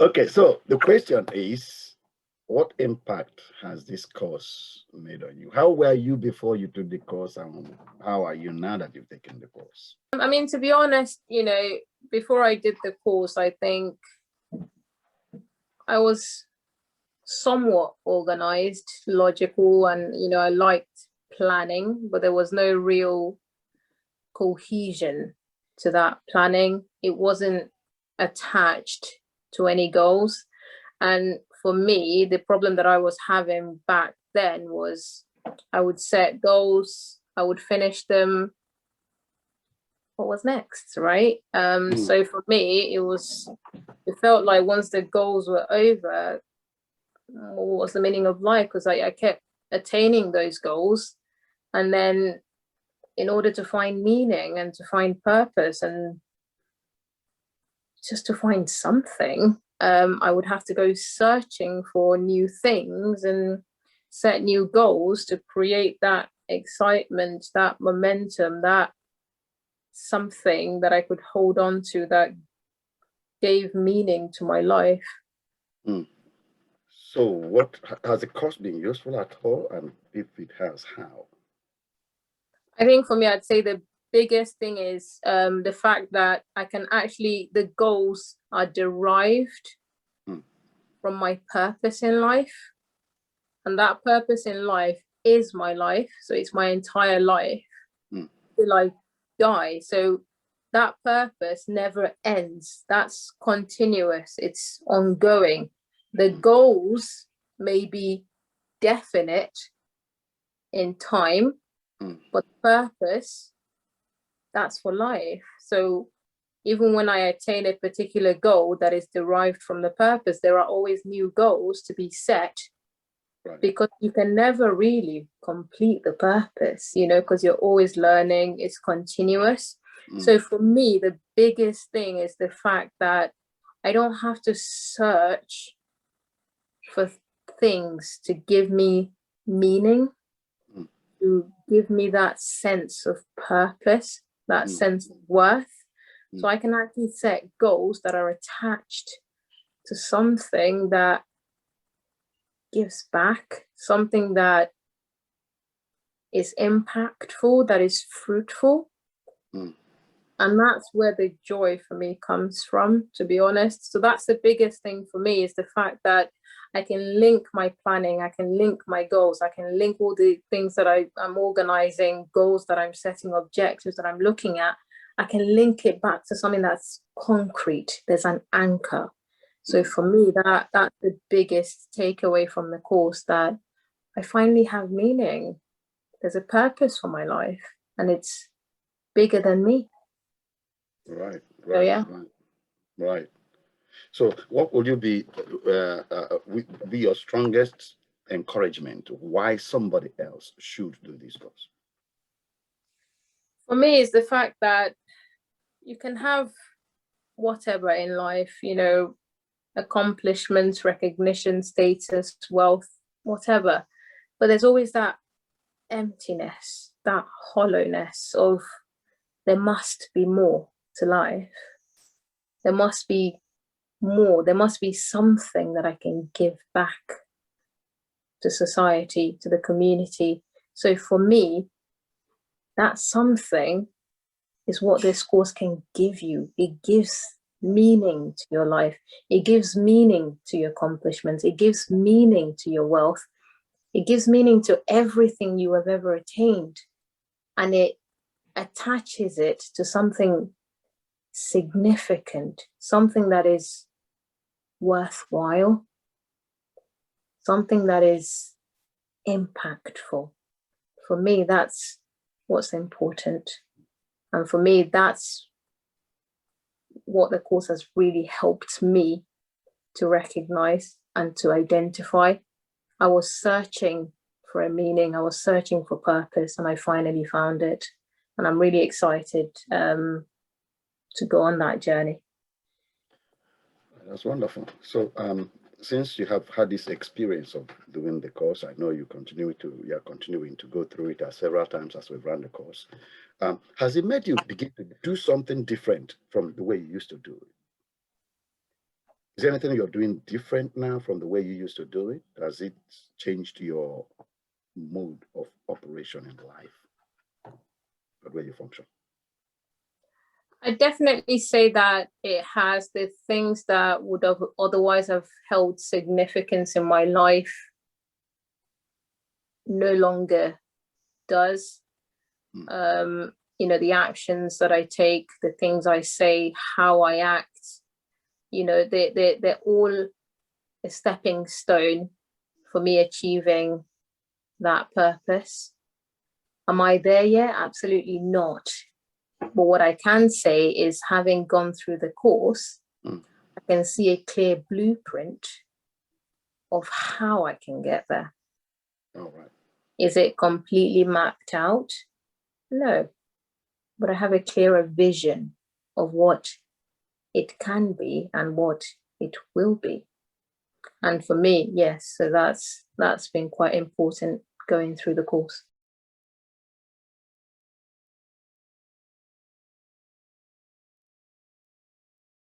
Okay, so the question is, what impact has this course made on you? How were you before you took the course, and how are you now that you've taken the course? I mean, to be honest, before I did the course, I think I was somewhat organized, logical, and I liked planning, but there was no real cohesion to that planning. It wasn't attached to any goals. And for me, the problem that I was having back then was I would set goals, I would finish them. What was next, right? So for me, it felt like once the goals were over, what was the meaning of life? Because I kept attaining those goals. And then in order to find meaning and to find purpose and just to find something, I would have to go searching for new things and set new goals to create that excitement, that momentum, that something that I could hold on to that gave meaning to my life. So what has the course been useful at all? And if it has, how? I think for me, I'd say the biggest thing is the fact that the goals are derived from my purpose in life. And that purpose in life is my life. So it's my entire life till I die. So that purpose never ends. That's continuous. It's ongoing. The goals may be definite in time, but purpose, that's for life. So even when I attain a particular goal that is derived from the purpose, there are always new goals to be set, because you can never really complete the purpose, because you're always learning, it's continuous. So for me, the biggest thing is the fact that I don't have to search for things to give me meaning, to give me that sense of purpose, that sense of worth. So I can actually set goals that are attached to something that gives back, something that is impactful, that is fruitful. And that's where the joy for me comes from, to be honest. So that's the biggest thing for me, is the fact that I can link my planning, I can link my goals, I can link all the things that I'm organizing, goals that I'm setting, objectives that I'm looking at. I can link it back to something that's concrete. There's an anchor. So for me, that's the biggest takeaway from the course, that I finally have meaning. There's a purpose for my life, and it's bigger than me. Right. So, yeah. Right. So what would you be your strongest encouragement why somebody else should do this course? For me, it's the fact that you can have whatever in life, accomplishments, recognition, status, wealth, whatever. But there's always that emptiness, that hollowness of there must be more to life. There must be more. There must be something that I can give back to society, to the community. So for me, that something is what this course can give you. It gives meaning to your life. It gives meaning to your accomplishments. It gives meaning to your wealth. It gives meaning to everything you have ever attained. And it attaches it to something significant, something that is worthwhile, something that is impactful. For me, that's what's important. And for me, that's what the course has really helped me to recognize and to identify. I was searching for a meaning, I was searching for purpose, and I finally found it. And I'm really excited to go on that journey. That's wonderful. So since you have had this experience of doing the course, I know you're continuing to go through it several times as we've run the course. Has it made you begin to do something different from the way you used to do it? Is there anything you're doing different now from the way you used to do it? Has it changed your mode of operation in life, the way you function? I definitely say that it has. The things that would have otherwise have held significance in my life no longer does. The actions that I take, the things I say, how I act, they're all a stepping stone for me achieving that purpose. Am I there yet? Absolutely not. But what I can say is, having gone through the course, I can see a clear blueprint of how I can get there. All right. Is it completely mapped out? No. But I have a clearer vision of what it can be and what it will be. And for me, yes, so that's been quite important going through the course.